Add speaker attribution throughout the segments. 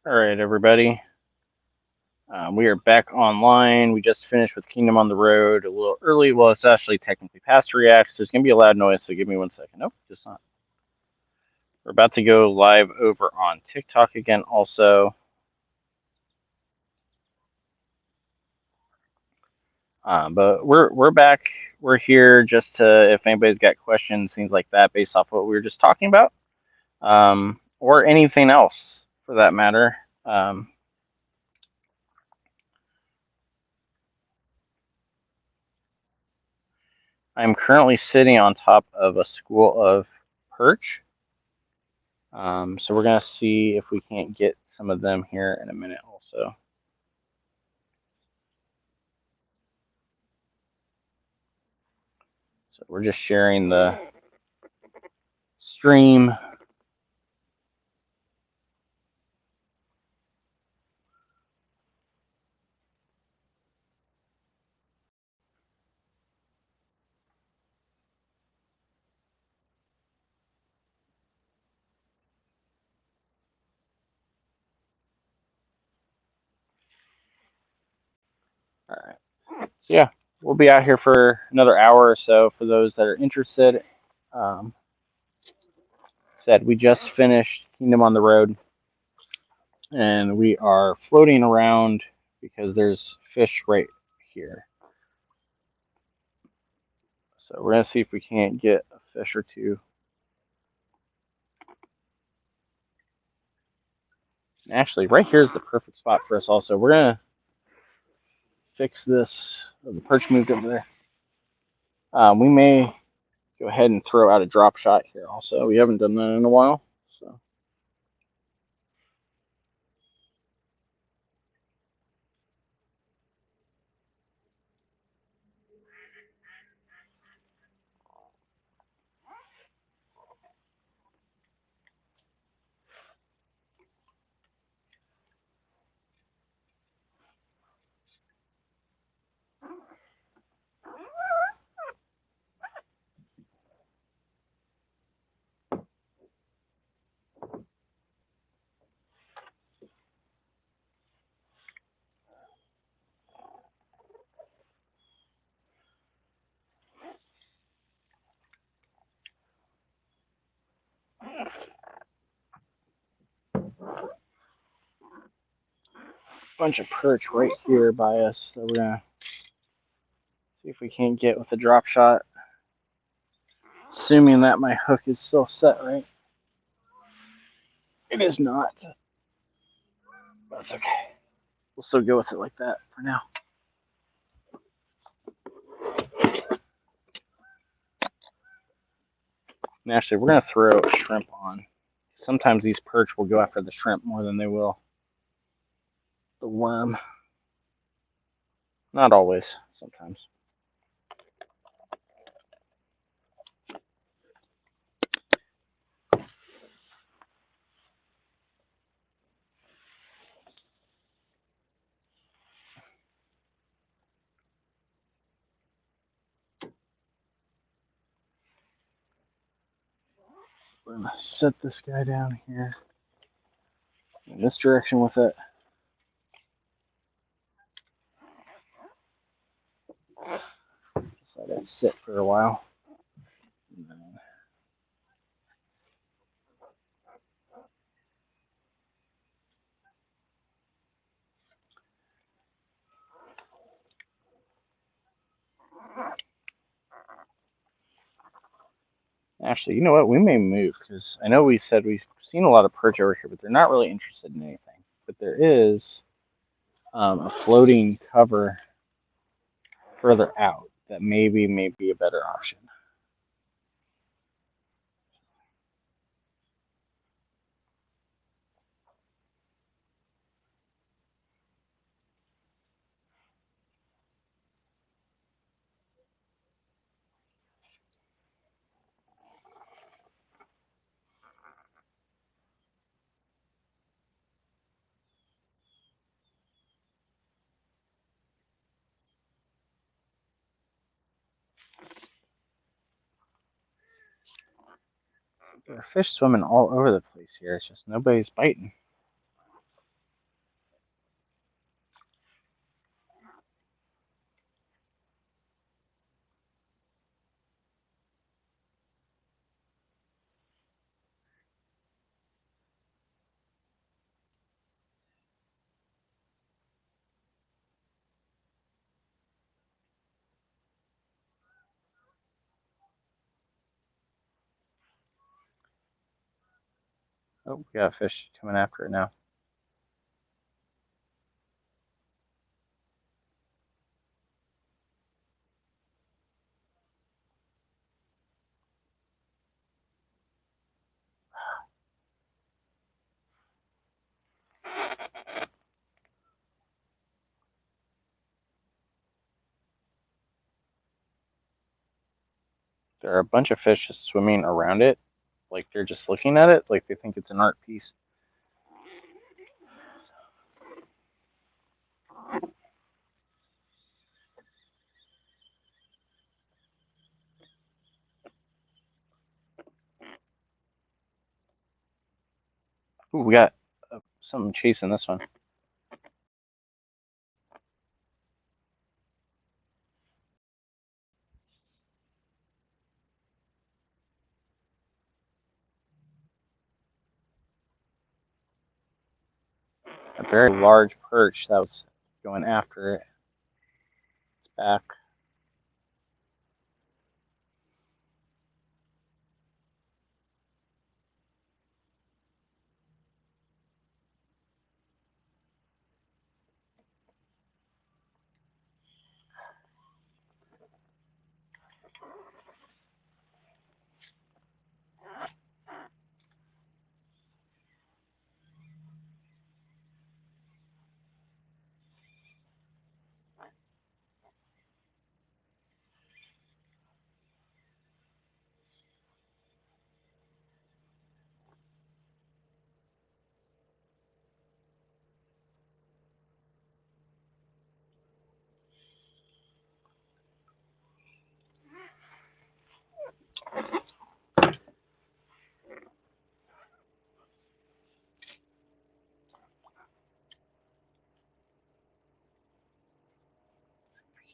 Speaker 1: All right, everybody. We are back online. We just finished with Kingdom on the Road a little early. Well, it's actually technically past Reacts. There's going to be a loud noise, so give me 1 second. Nope, it's not. We're about to go live over on TikTok again, also. But we're back. We're here just to, if anybody's got questions, things like that, based off what we were just talking about, or anything else for that matter. Um, I'm currently sitting on top of a school of perch. So we're gonna see if we can't get some of them here in a minute also. So we're just sharing the stream. All right. So yeah, we'll be out here for another hour or so for those that are interested. Um, Said we just finished Kingdom on the Road, and we are floating around because there's fish right here. So we're gonna see if we can't get a fish or two. And actually, right here is the perfect spot for us. Also, we're gonna fix this. Oh, the perch moved over there. We may go ahead and throw out a drop shot here. Also, we haven't done that in a while. So bunch of perch right here by us that we're gonna see if we can't get with a drop shot. Assuming that my hook is still set right. It is not. That's okay. We'll still go with it like that for now. And actually, we're gonna throw a shrimp on. Sometimes these perch will go after the shrimp more than they will the worm. Not always. Sometimes. We're gonna set this guy down here in this direction with it. Just let it sit for a while. And then actually, you know what? We may move because I know we said we've seen a lot of perch over here, but they're not really interested in anything. But there is a floating cover further out that maybe may be a better option. There are fish swimming all over the place here. It's just nobody's biting. Oh, we got a fish coming after it now. There are a bunch of fish just swimming around it, like they're just looking at it, like they think it's an art piece. Ooh, we got something chasing this one. A very large perch that was going after it. It's back.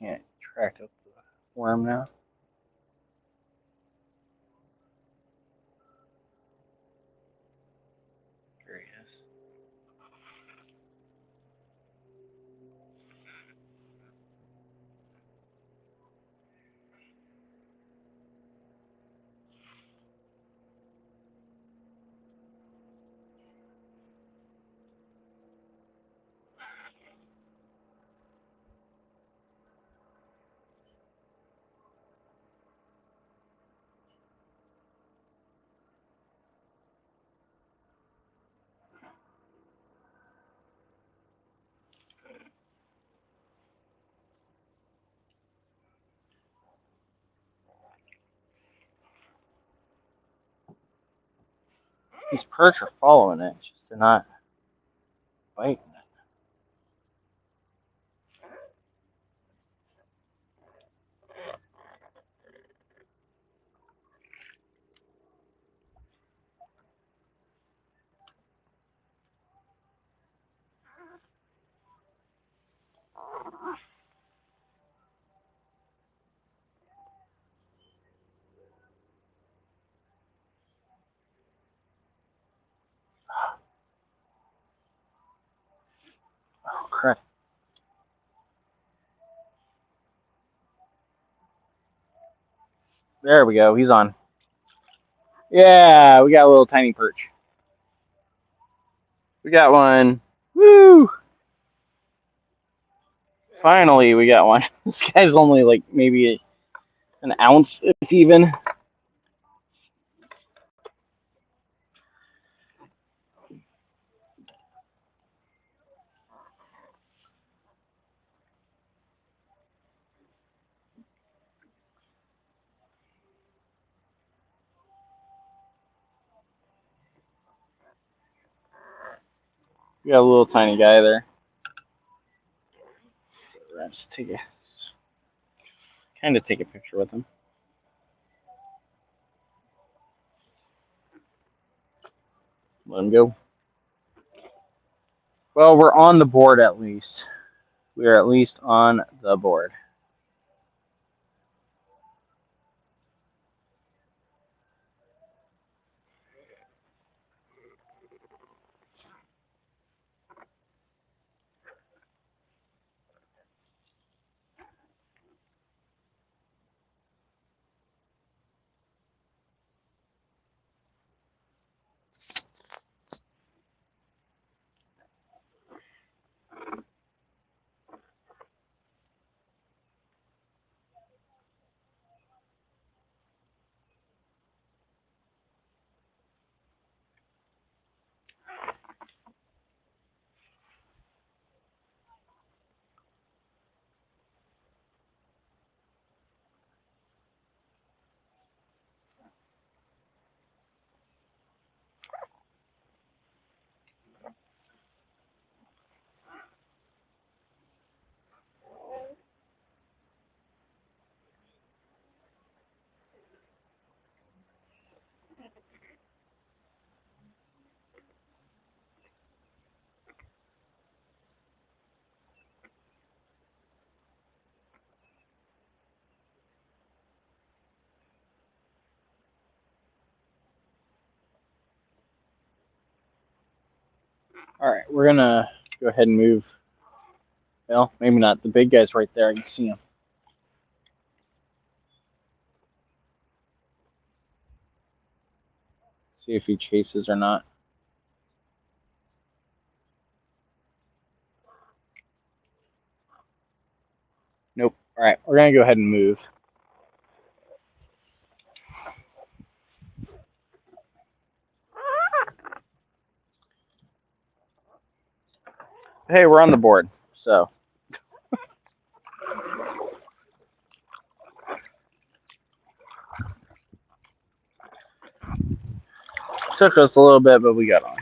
Speaker 1: Can't track up the worm now. There he is. These perch are following it, just they're not biting it. Oh crap! There we go. He's on. Yeah, we got a little tiny perch. We got one. Woo! Finally, we got one. This guy's only like maybe an ounce, if even. We got a little tiny guy there. Let's take a picture with him. Let him go. Well, we're on the board at least. We are at least on the board. All right, we're gonna go ahead and move. Well, maybe not. The big guy's right there. I can see him. See if he chases or not. Nope. All right, we're gonna go ahead and move. Hey, we're on the board. So it took us a little bit, but we got on.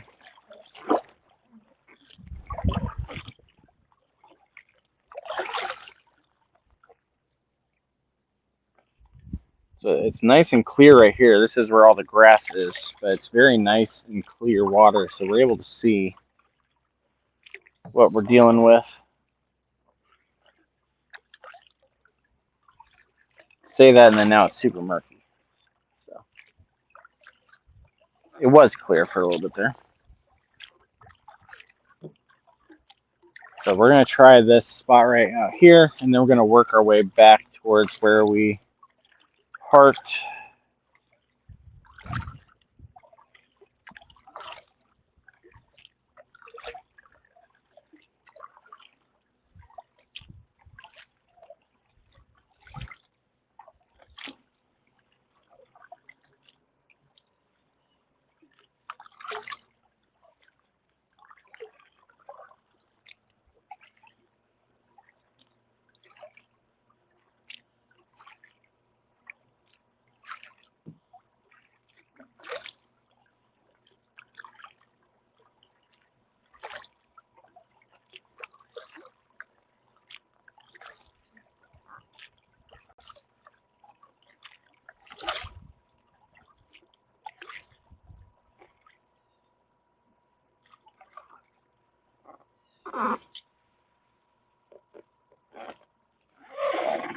Speaker 1: So it's nice and clear right here. This is where all the grass is, but it's very nice and clear water, so we're able to see what we're dealing with. Say that, and then now it's super murky. So it was clear for a little bit there. So we're gonna try this spot right out here, and then we're gonna work our way back towards where we parked.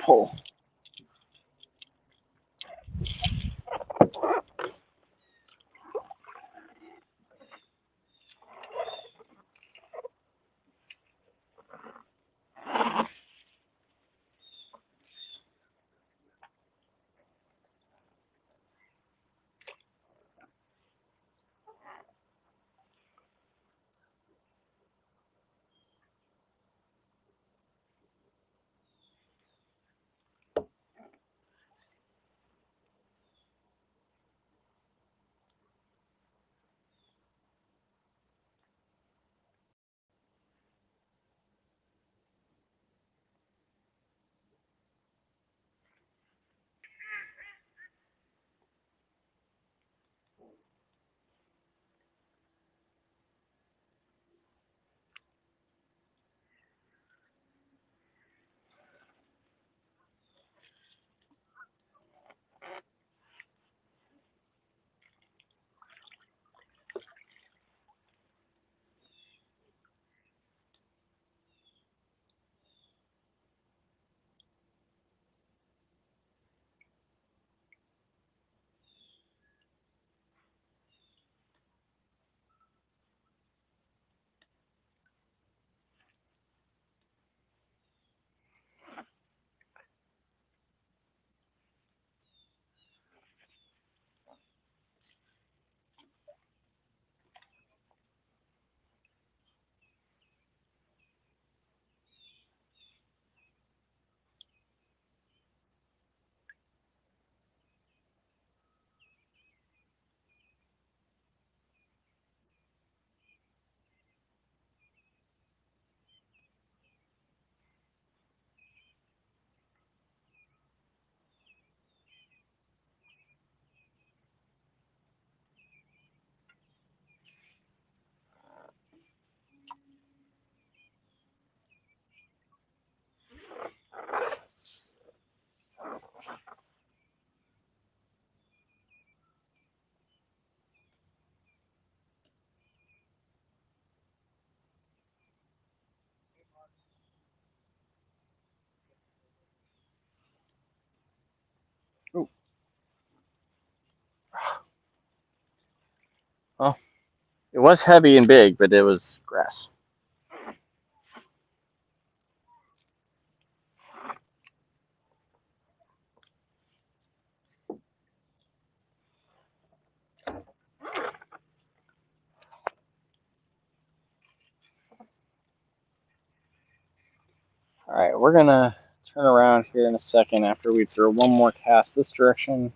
Speaker 1: Pull. Ooh. Oh. It was heavy and big, but it was grass. All right, we're gonna turn around here in a second after we throw one more cast this direction.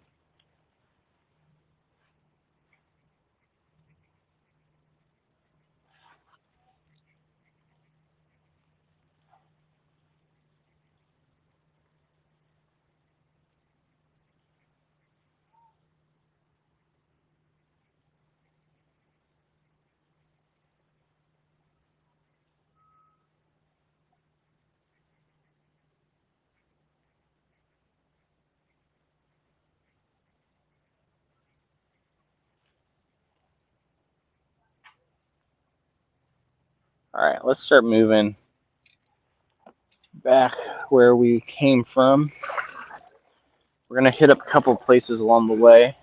Speaker 1: All right, let's start moving back where we came from. We're gonna hit up a couple places along the way.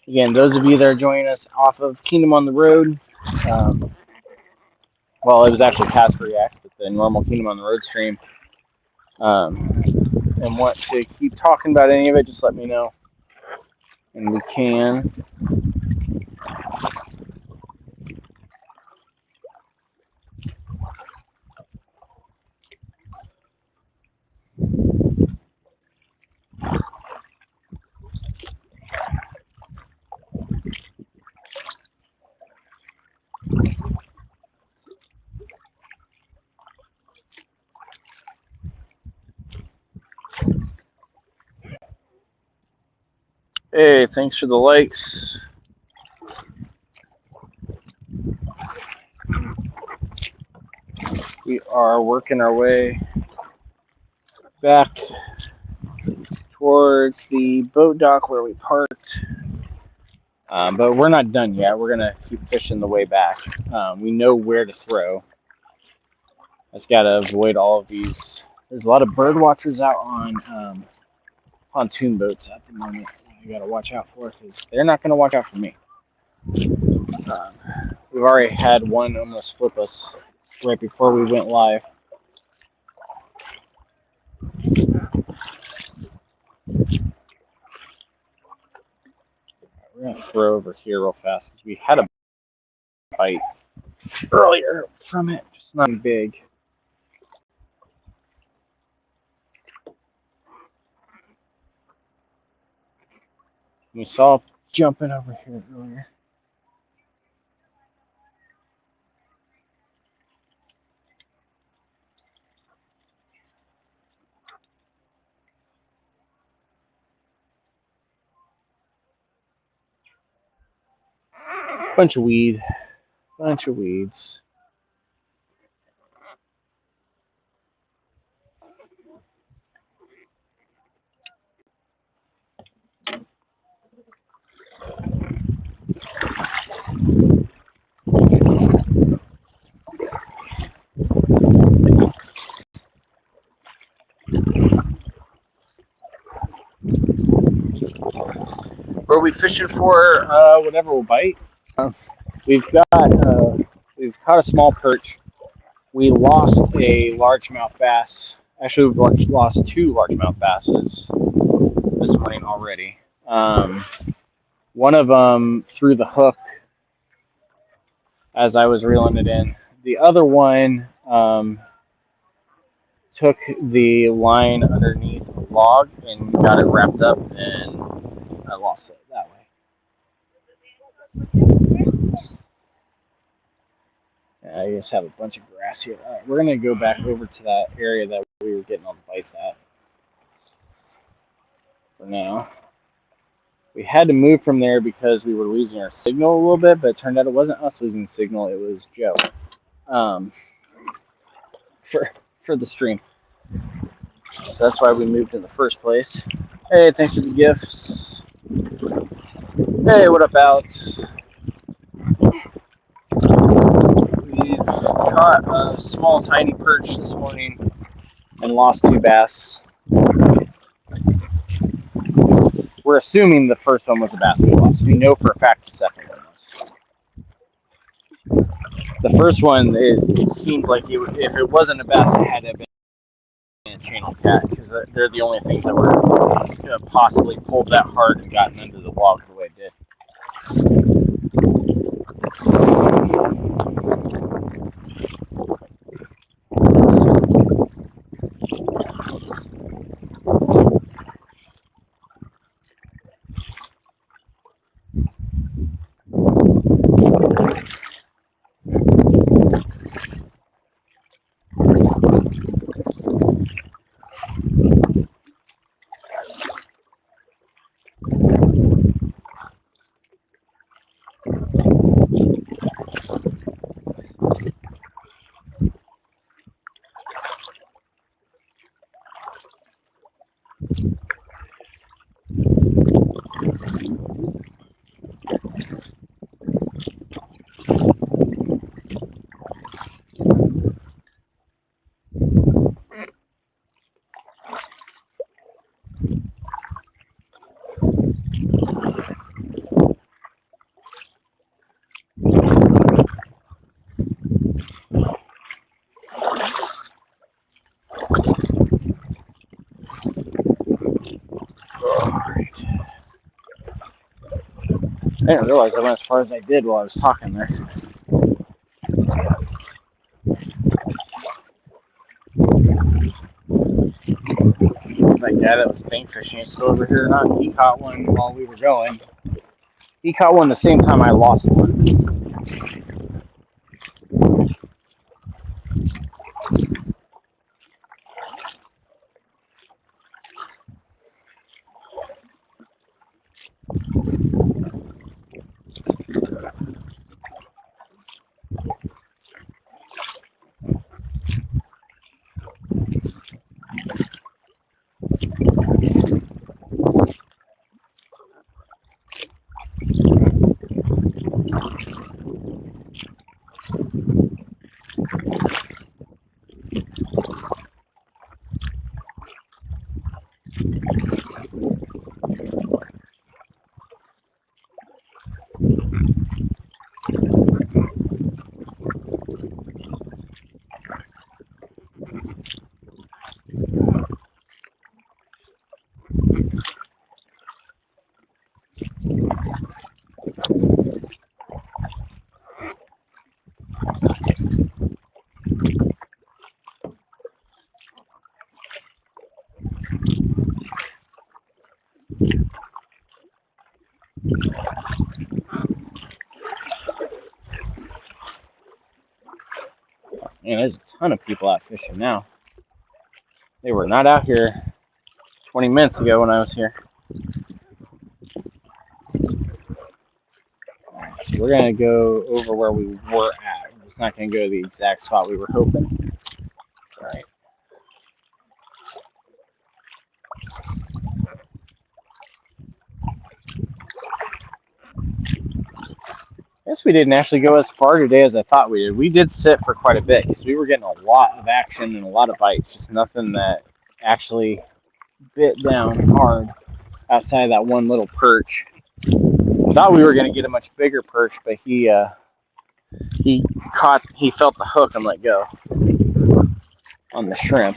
Speaker 1: Again, those of you that are joining us off of Kingdom on the Road, um, well, it was actually past React, but the normal Kingdom on the Road stream, and want to keep talking about any of it, just let me know, and we can. Hey, thanks for the likes. We are working our way back towards the boat dock where we parked. But we're not done yet. We're gonna keep fishing the way back. We know where to throw. I just gotta avoid all of these. There's a lot of bird watchers out on pontoon boats at the moment. You gotta watch out for because they're not gonna watch out for me. We've already had one almost flip us right before we went live. We're gonna throw over here real fast because we had a bite earlier from it. It's not big. We saw jumping over here earlier. Bunch of weed. Bunch of weeds. Were we fishing for whatever will bite? We've got we've caught a small perch. We lost a largemouth bass. Actually, we've lost two largemouth basses this morning already. One of them threw the hook as I was reeling it in. The other one took the line underneath a log and got it wrapped up, and I lost it that way. I just have a bunch of grass here. All right, we're gonna go back over to that area that we were getting all the bites at for now. We had to move from there because we were losing our signal a little bit, but it turned out it wasn't us losing the signal, it was Joe. Um, for the stream. So that's why we moved in the first place. Hey, thanks for the gifts. Hey, what up, Alex? We've caught a small, tiny perch this morning and lost two bass. We're assuming the first one was a bass we lost. We know for a fact the second one was. The first one, it seemed like if it wasn't a bass, it had to have been a channel cat because they're the only things that were could have possibly pulled that hard and gotten under the log the way it did. I didn't realize I went as far as I did while I was talking there. That guy that was bank fishing is still over here or not. He caught one while we were going. He caught one the same time I lost one. Man, there's a ton of people out fishing now. They were not out here 20 minutes ago when I was here. So we're going to go over where we were at. We're just not going to go to the exact spot we were hoping. All right. I guess we didn't actually go as far today as I thought we did. We did sit for quite a bit because we were getting a lot of action and a lot of bites. Just nothing that actually bit down hard outside of that one little perch. I thought we were going to get a much bigger perch, but he felt the hook and let go on the shrimp.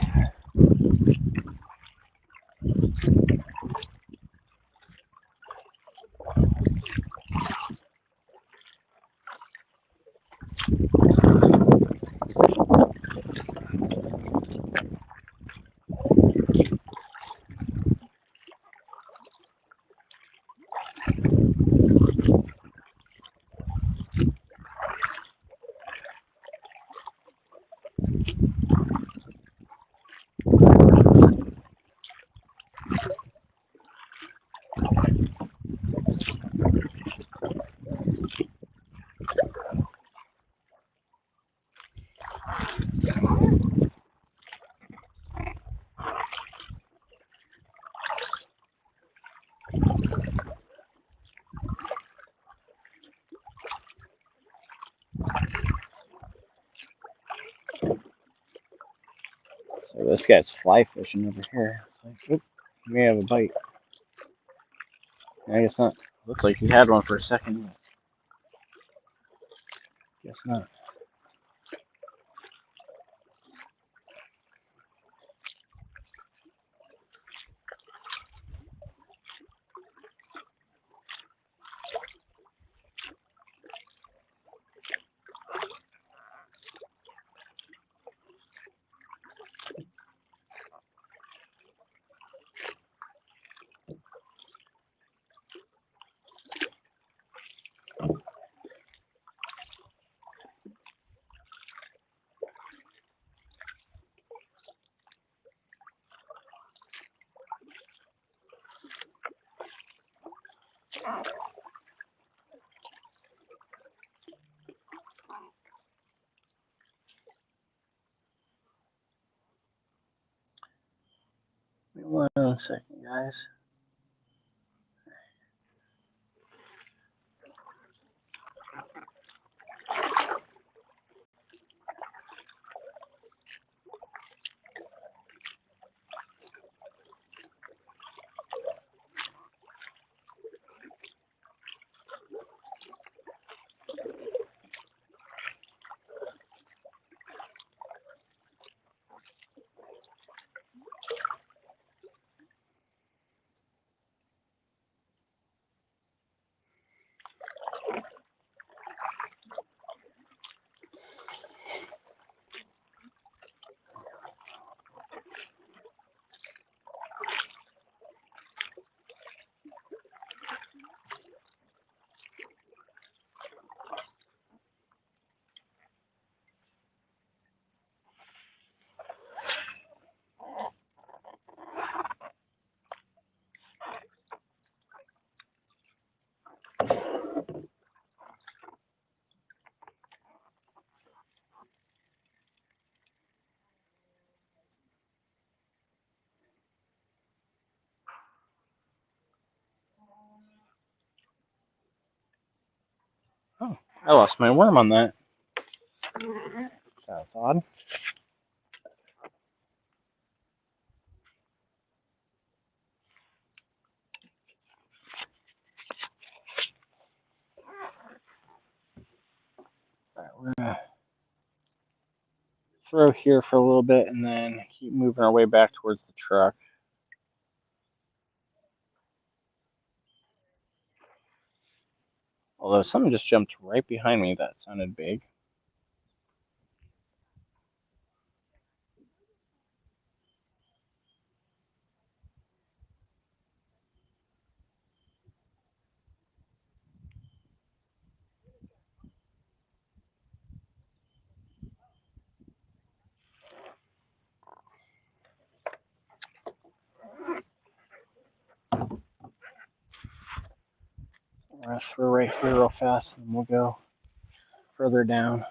Speaker 1: So this guy's fly fishing over here. It's like, oop, he may have a bite. I guess not. Looks like he had one for a second. Guess not. One second, guys. Oh, I lost my worm on that. That's odd. All right, we're gonna throw here for a little bit and then keep moving our way back towards the truck. Although something just jumped right behind me that sounded big. We're gonna throw right here real fast and we'll go further down.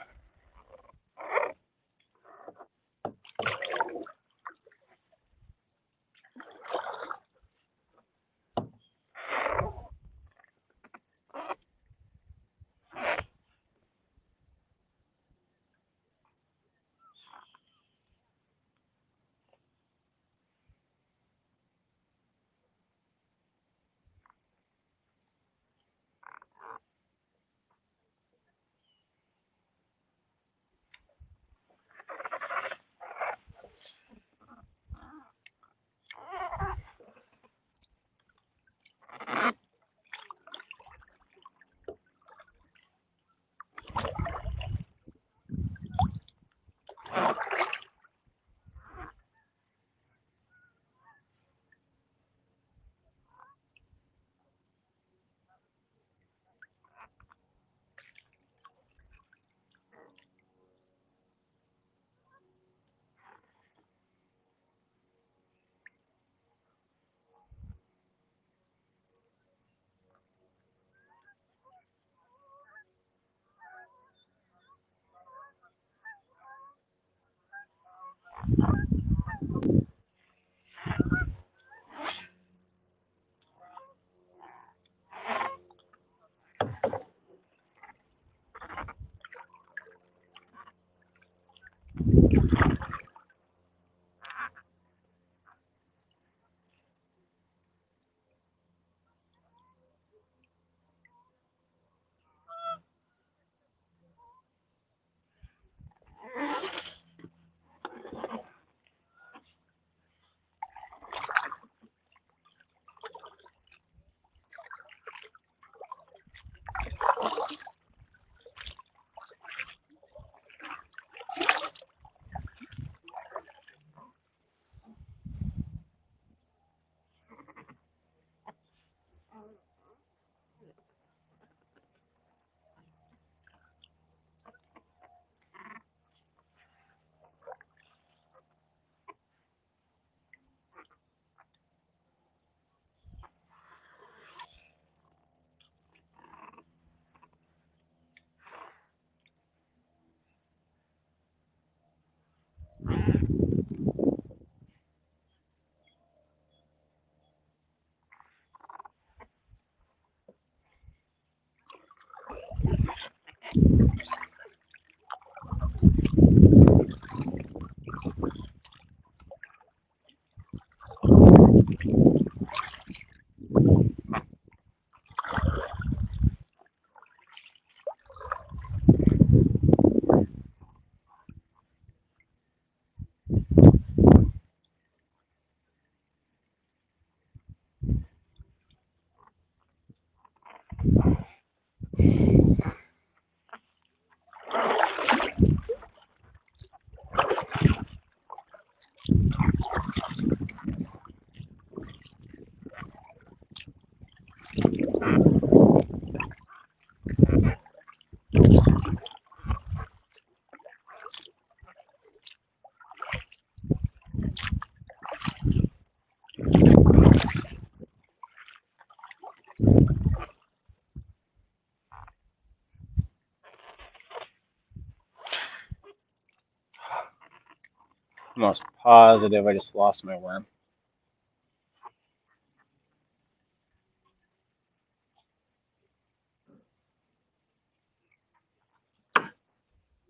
Speaker 1: I'm almost positive I just lost my worm.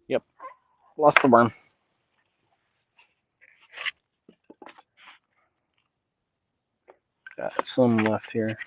Speaker 1: Yep, lost the worm. Got some left here.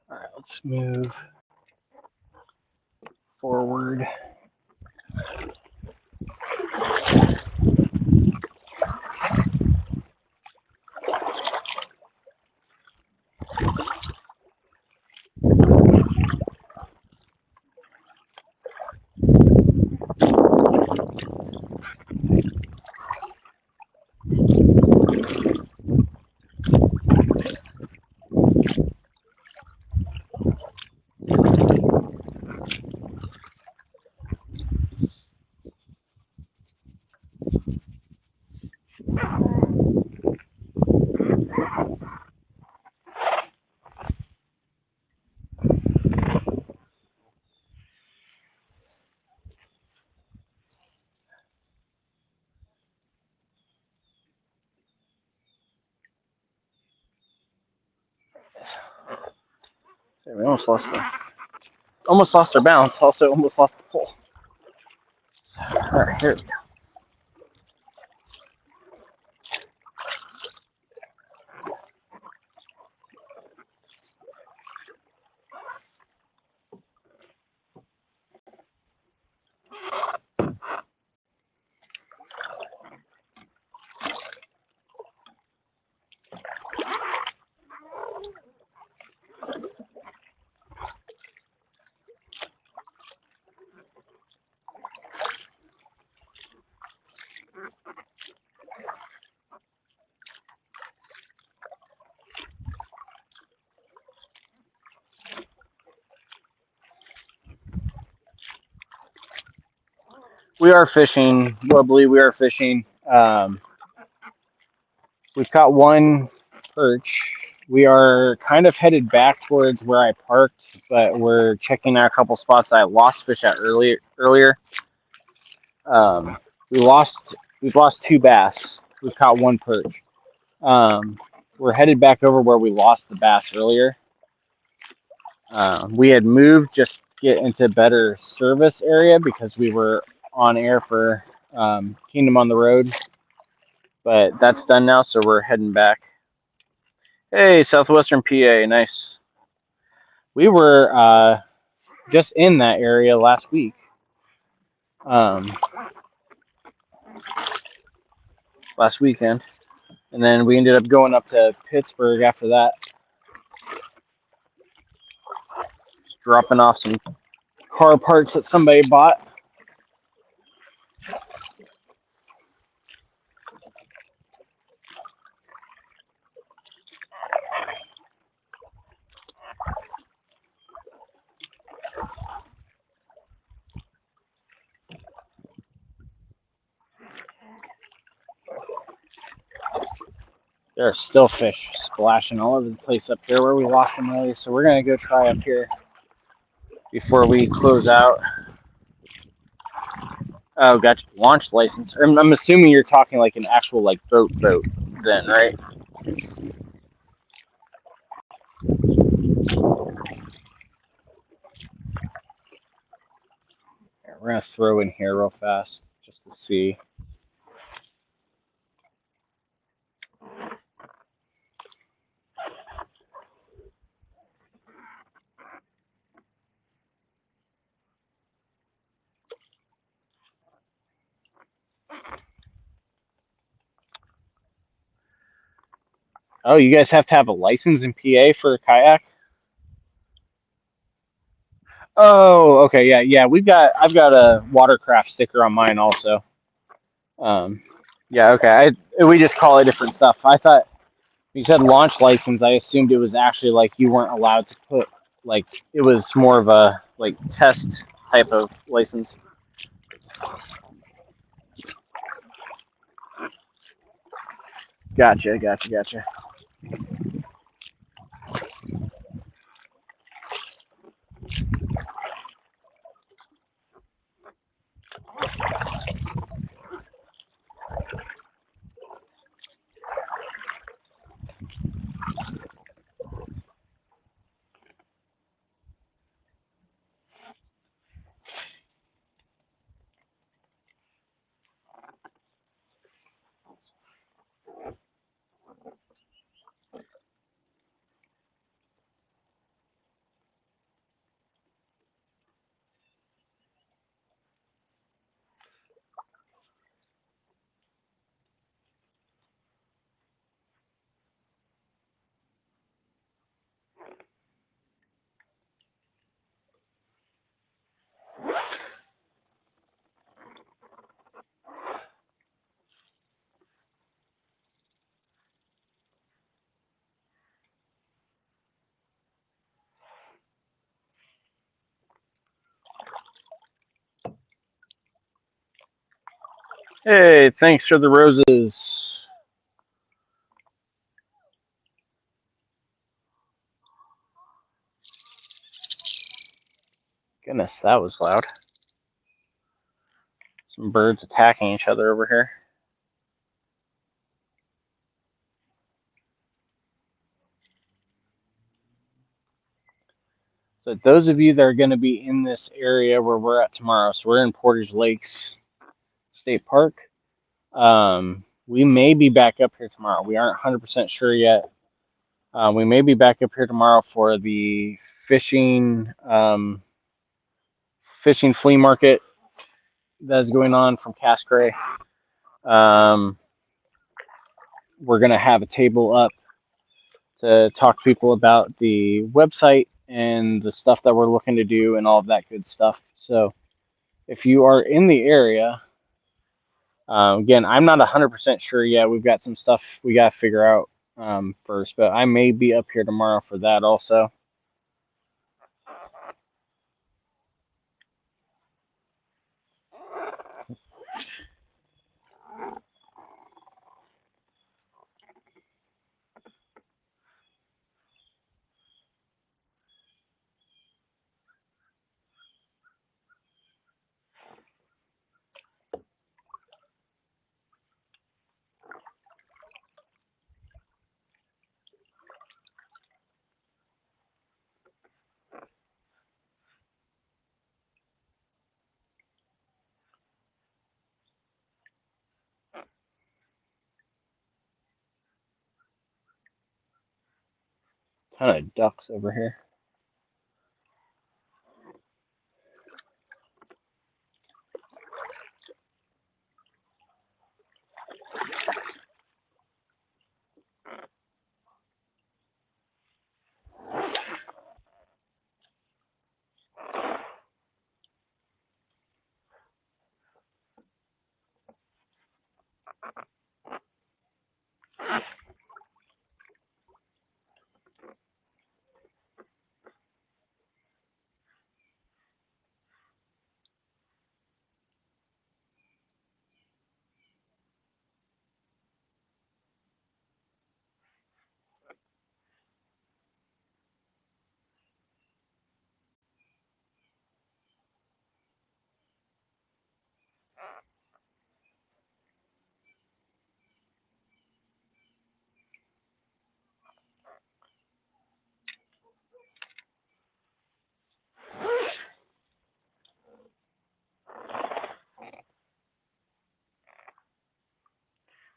Speaker 1: All right, let's move forward. Okay, we almost lost our balance. Also, almost lost the pole. So, all right, here we go. We are fishing. Wobbly, we are fishing. We've caught one perch. We are kind of headed back towards where I parked, but we're checking out a couple spots that I lost fish at earlier. Um, we've lost two bass. We've caught one perch. We're headed back over where we lost the bass earlier. We had moved just to get into a better service area because we were on air for Kingdom on the Road, but that's done now, so we're heading back. Hey, Southwestern PA, nice We were just in that area last week. Um, last weekend, and then we ended up going up to Pittsburgh after that, just dropping off some car parts that somebody bought. There are still fish splashing all over the place up here where we lost them earlier, so we're gonna go try up here before we close out. Oh, gotcha. Launch license. I'm assuming you're talking like an actual like boat then, right? Here, we're gonna throw in here real fast just to see. Oh, you guys have to have a license in PA for a kayak? Oh, okay, yeah. I've got a watercraft sticker on mine also. Um, yeah, okay. We just call it different stuff. I thought you said launch license. I assumed it was actually like you weren't allowed to put like it was more of a like test type of license. Gotcha. Hey, thanks for the roses. Goodness, that was loud. Some birds attacking each other over here. So those of you that are going to be in this area where we're at tomorrow, so we're in Portage Lakes State Park. We may be back up here tomorrow. We aren't 100% sure yet. We may be back up here tomorrow for the fishing flea market that's going on from Cascray. Um, we're gonna have a table up to talk to people about the website and the stuff that we're looking to do and all of that good stuff. So if you are in the area, again, I'm not 100% sure yet. We've got some stuff we got to figure out first, but I may be up here tomorrow for that also. Ton of ducks over here.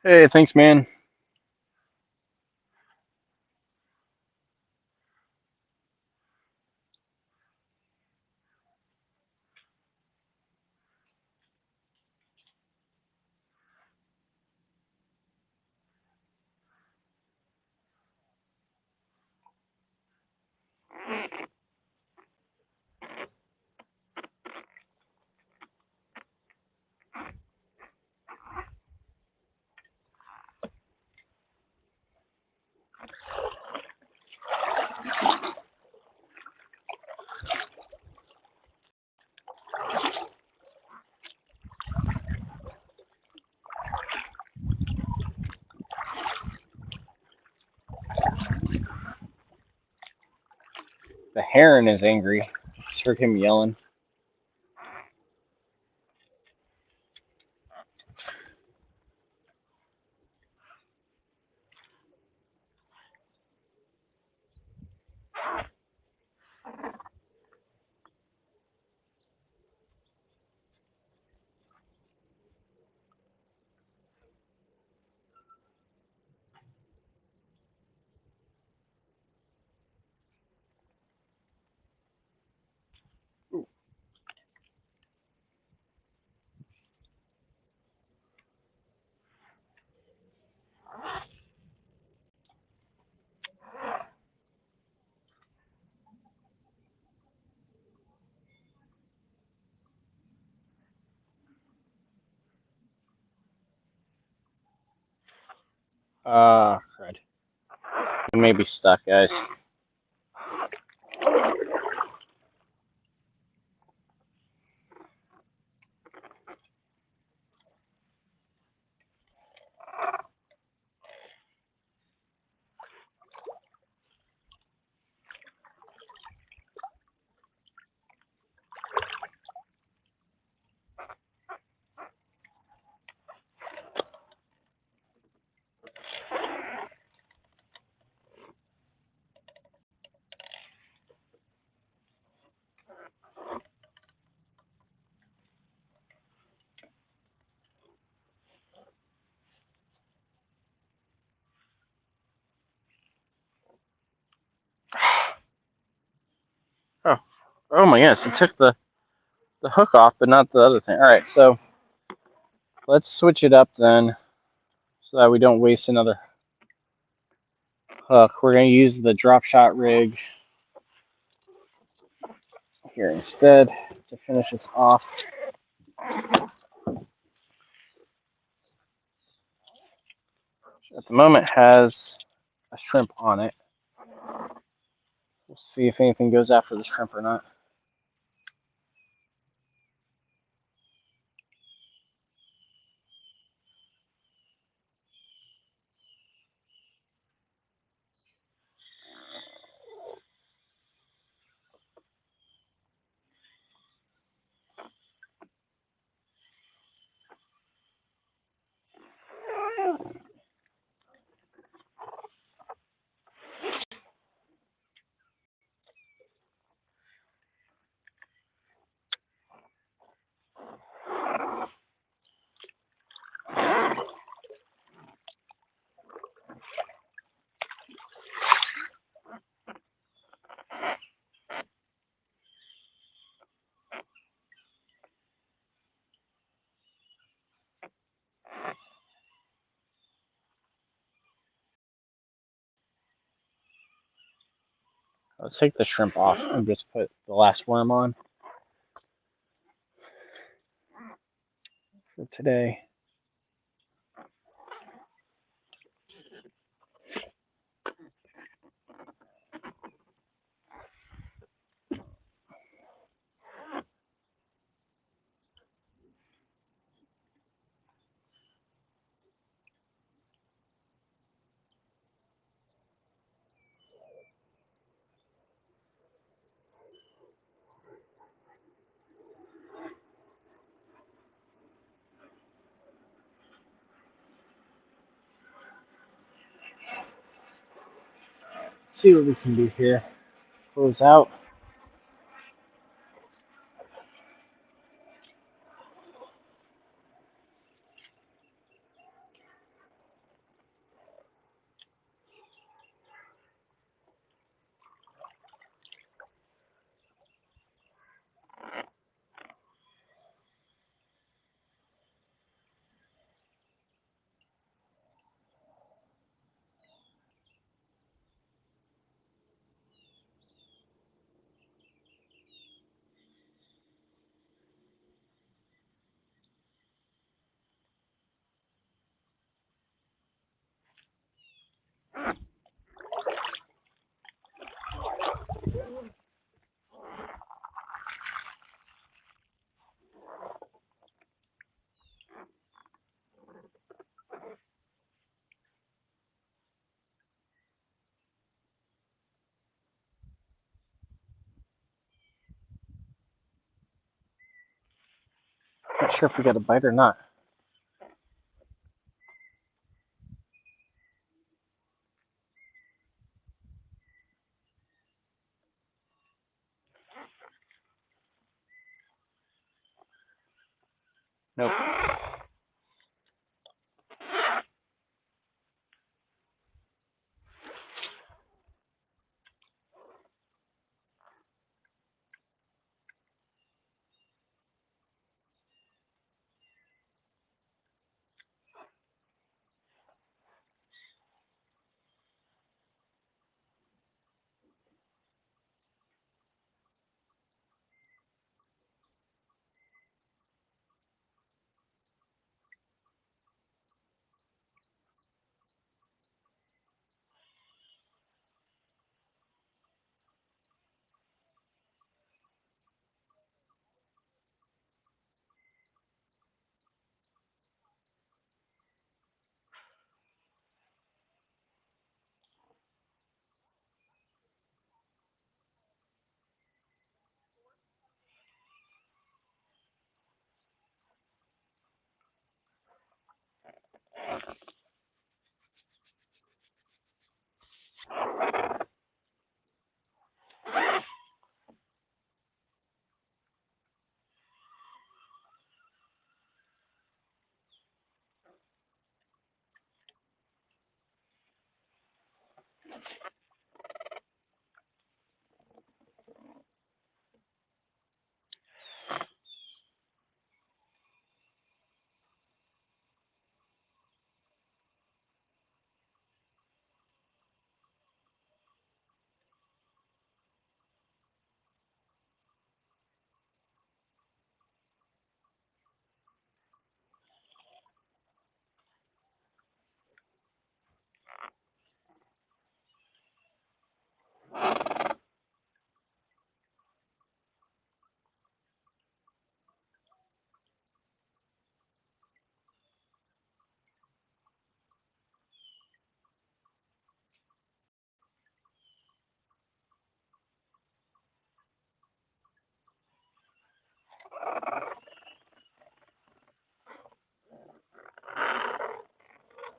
Speaker 1: Hey, thanks, man. The heron is angry. Just heard him yelling. Crud. We may be stuck, guys. Oh, oh my goodness! It took the hook off, but not the other thing. All right, so let's switch it up then, so that we don't waste another hook. We're gonna use the drop shot rig here instead to finish this off. At the moment, has a shrimp on it. We'll see if anything goes after the shrimp or not. Let's take the shrimp off and just put the last worm on for today. Let's see what we can do here. Close out. Not sure if we got a bite or not. Nope.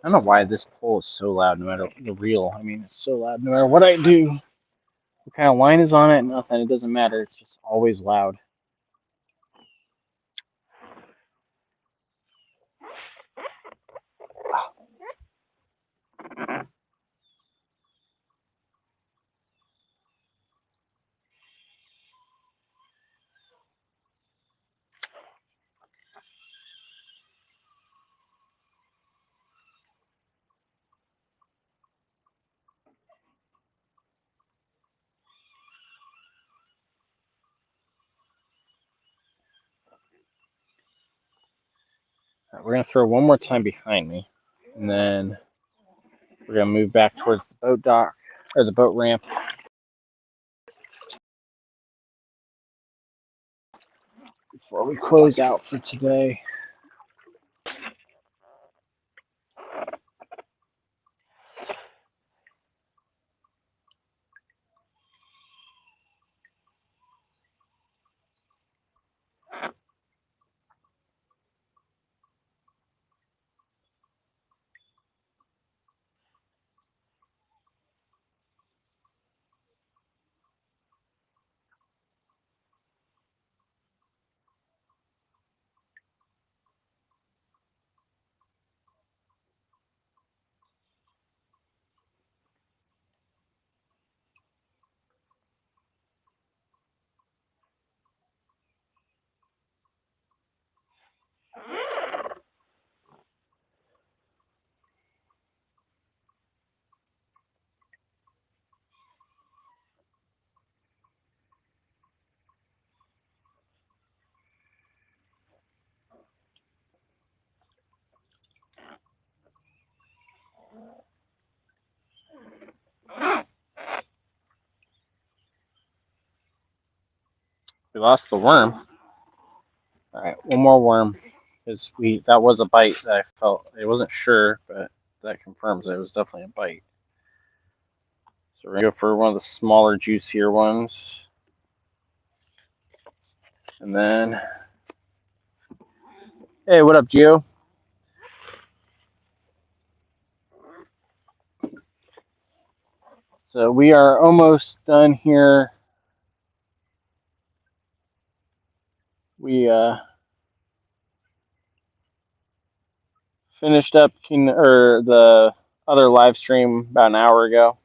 Speaker 1: I don't know why this pole is so loud, no matter the reel. I mean, it's so loud no matter what I do. What kind of line is on it? Nothing. It doesn't matter. It's just always loud. We're going to throw one more time behind me, and then we're going to move back towards the boat dock, or the boat ramp. Before we close out for today. We lost the worm. All right, one more worm. Because that was a bite that I felt. I wasn't sure, but that confirms that it was definitely a bite. So we're going to go for one of the smaller, juicier ones. And then, hey, what up, Gio? So we are almost done here. We finished up the other live stream about an hour ago.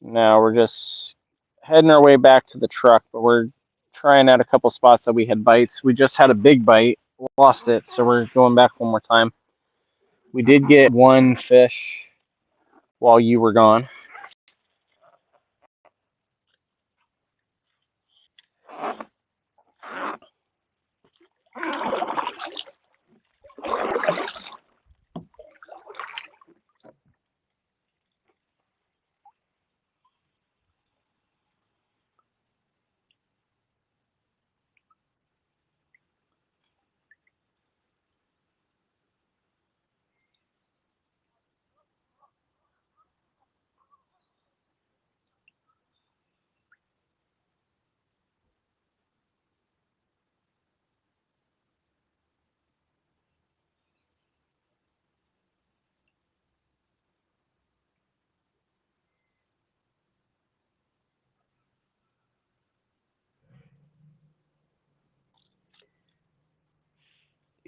Speaker 1: Now we're just heading our way back to the truck, but we're trying out a couple spots that we had bites. We just had a big bite, lost it, so we're going back one more time. We did get one fish while you were gone.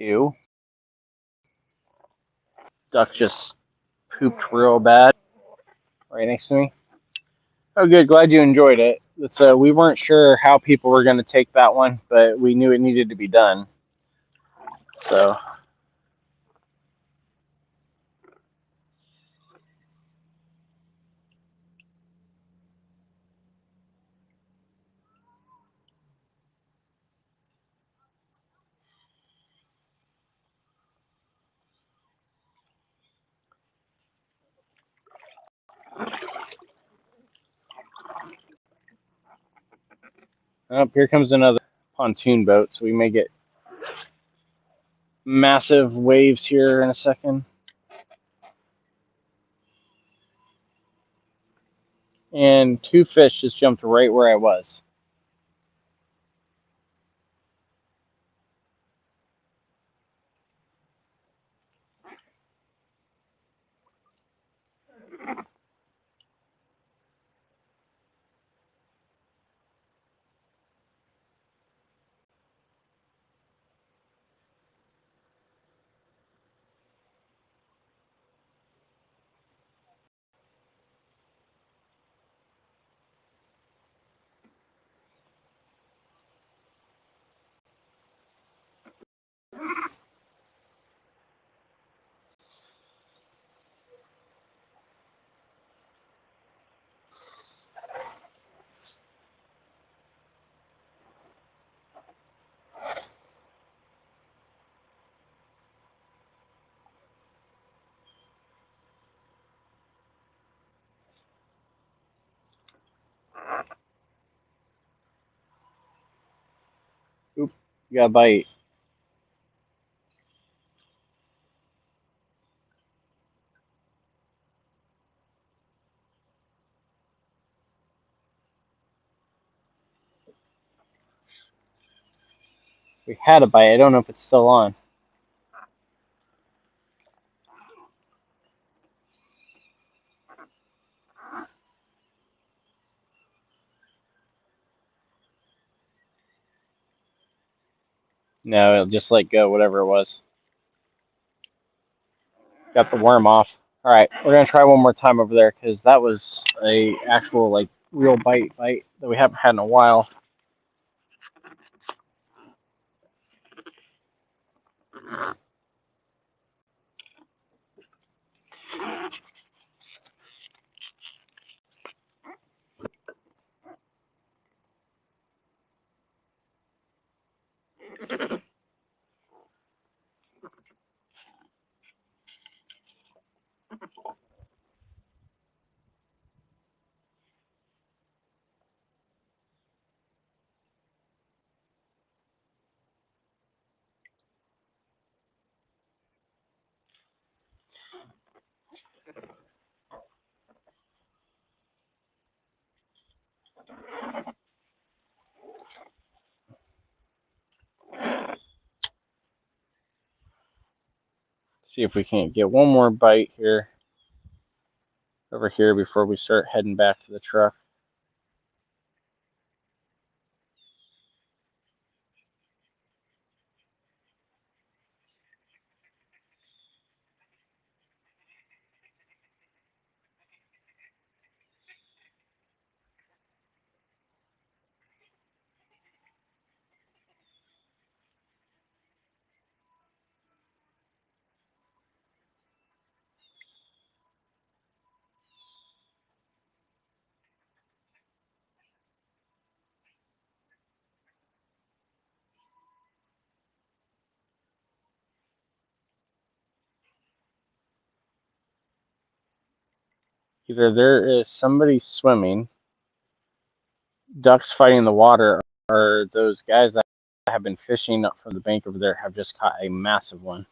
Speaker 1: Ew. Duck just pooped real bad right next to me. Oh, good. Glad you enjoyed it. We weren't sure how people were going to take that one, but we knew it needed to be done. So, oh, here comes another pontoon boat, so we may get massive waves here in a second. And two fish just jumped right where I was. You got a bite. We had a bite. I don't know if it's still on. No, it'll just let go, whatever it was. Got the worm off. All right, we're gonna try one more time over there because that was a actual like real bite that we haven't had in a while. See if we can't get one more bite here over here before we start heading back to the truck. Either there is somebody swimming, ducks fighting the water, or those guys that have been fishing up from the bank over there have just caught a massive one.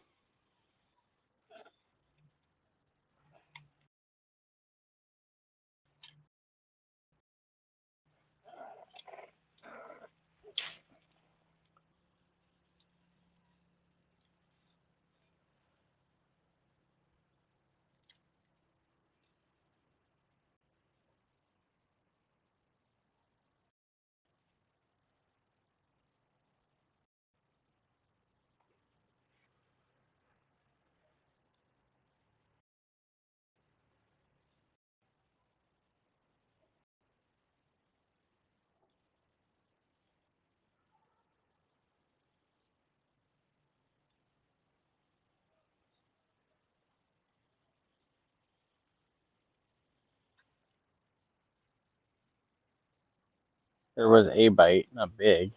Speaker 1: There was a bite, not big.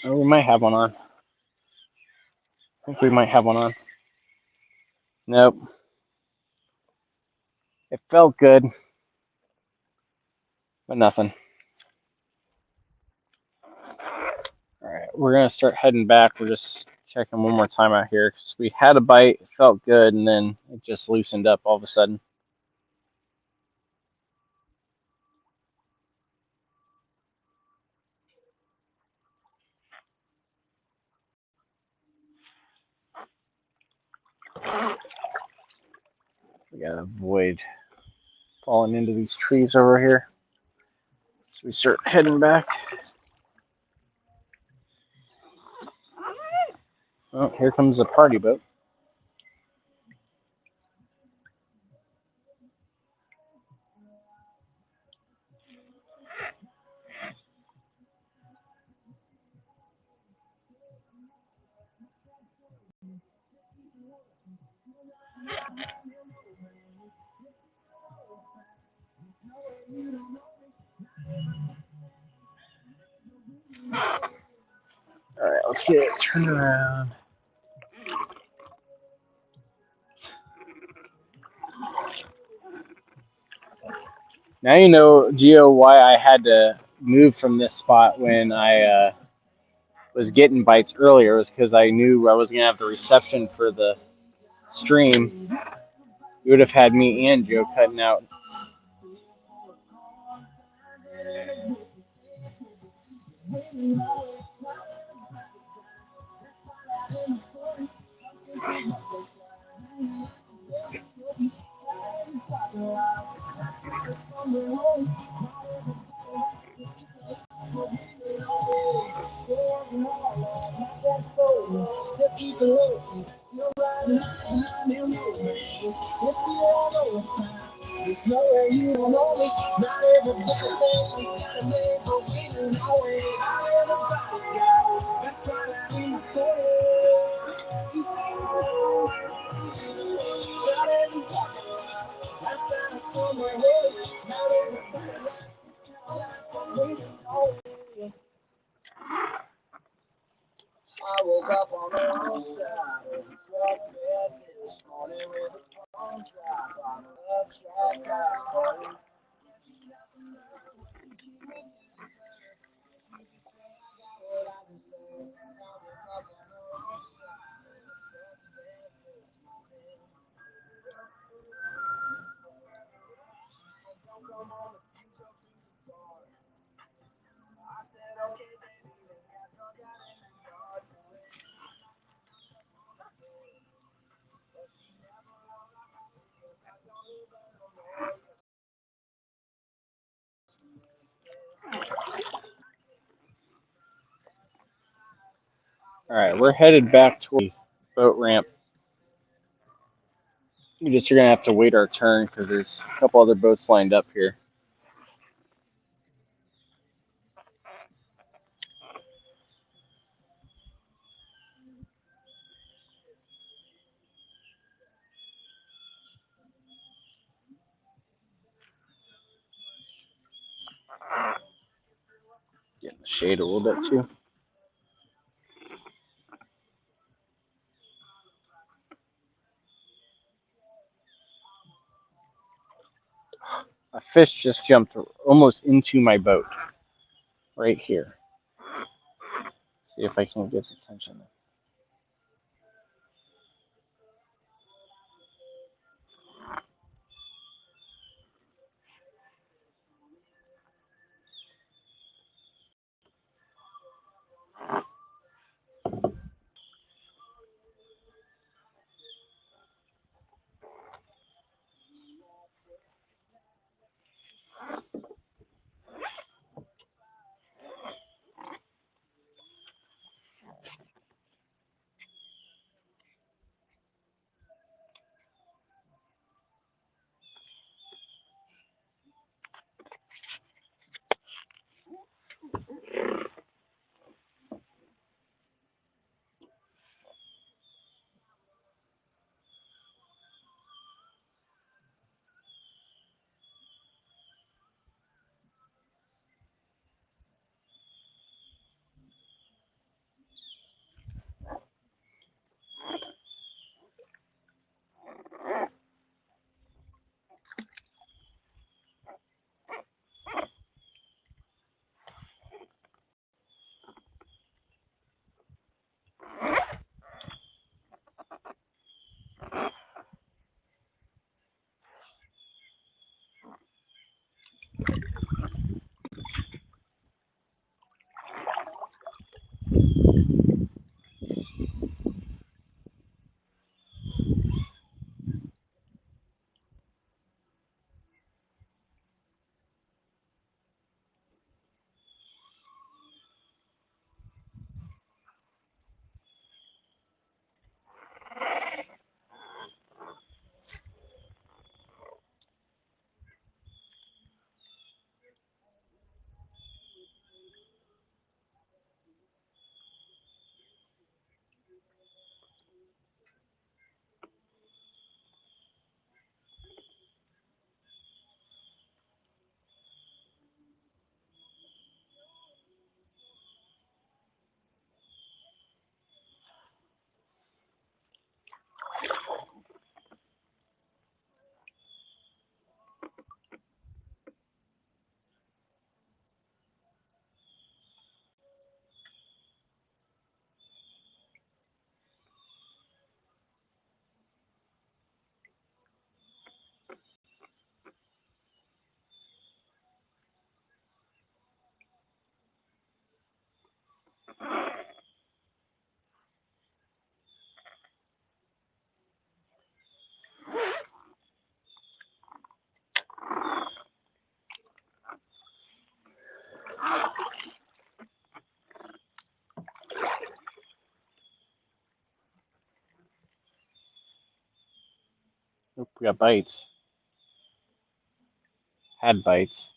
Speaker 1: Oh, we might have one on. I think we might have one on. Nope. It felt good, but nothing. All right, we're gonna start heading back. We're just checking one more time out here because we had a bite, it felt good, and then it just loosened up all of a sudden. We gotta avoid falling into these trees over here. So we start heading back. Oh, here comes the party boat. let's get it turned around. Now you know, Gio, why I had to move from this spot when I was getting bites earlier. Was because I knew I was gonna have the reception for the stream. You would have had me and Joe cutting out. All right, we're headed back toward the boat ramp. We just are gonna have to wait our turn because there's a couple other boats lined up here. Get in the shade a little bit too. A fish just jumped almost into my boat right here. See if I can get his attention. We got bites. Had bites.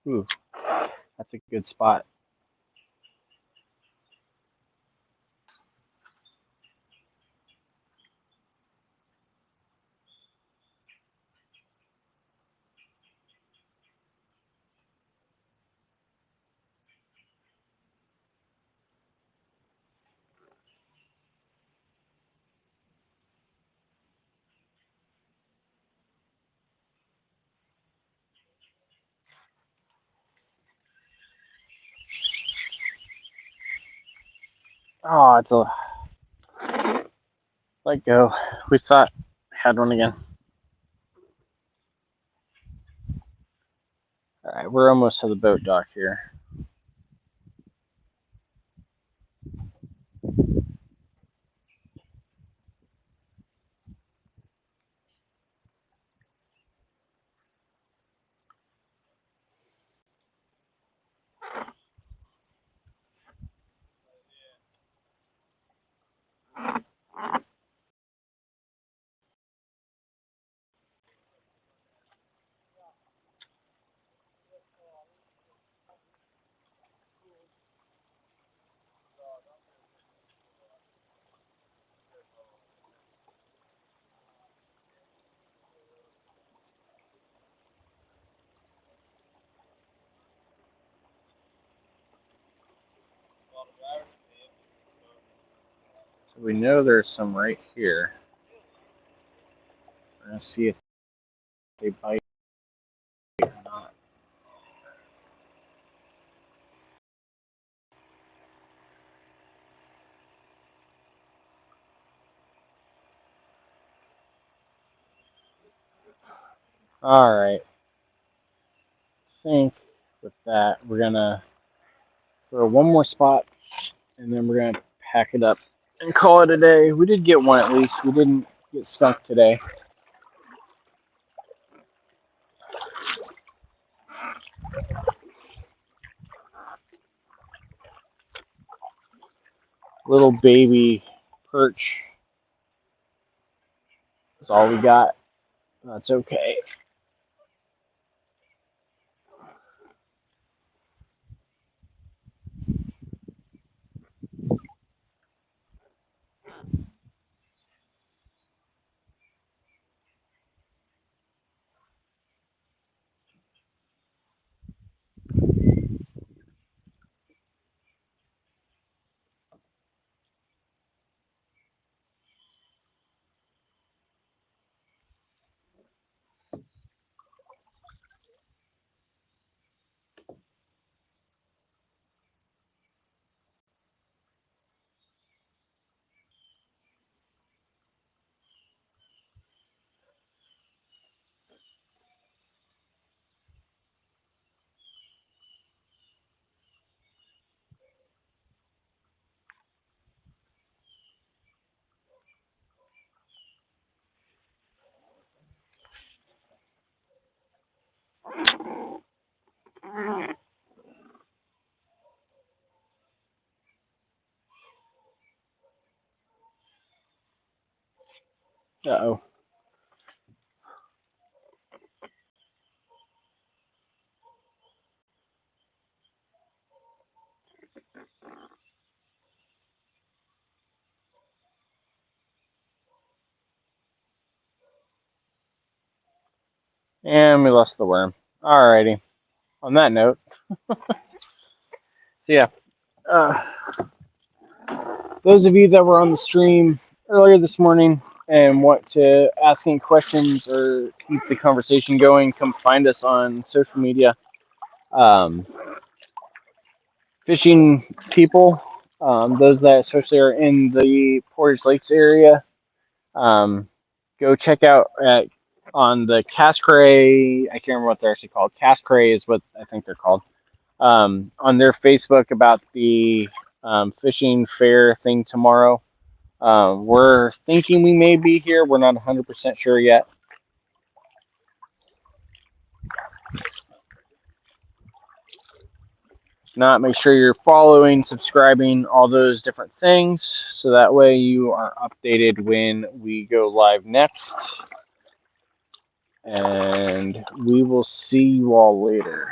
Speaker 1: Ooh, that's a good spot. Oh, it's a let go. We thought had one again. All right, we're almost to the boat dock here. So we know there's some right here. We're gonna see if they bite or not. All right. I think with that we're gonna throw one more spot, and then we're gonna pack it up and call it a day. We did get one at least. We didn't get stuck today. Little baby perch is all we got. That's okay. Uh-oh. And we lost the worm. Alrighty. On that note, so yeah, uh, those of you that were on the stream earlier this morning and want to ask any questions or keep the conversation going, come find us on social media. Um, Fishing people, those that especially are in the Portage Lakes area, go check out on the Cascray. I can't remember what they're actually called. Cascray is what I think they're called. On their Facebook about the fishing fair thing tomorrow. We're thinking we may be here. We're not 100% sure yet. If not, make sure you're following, subscribing, all those different things, so that way you are updated when we go live next. And we will see you all later.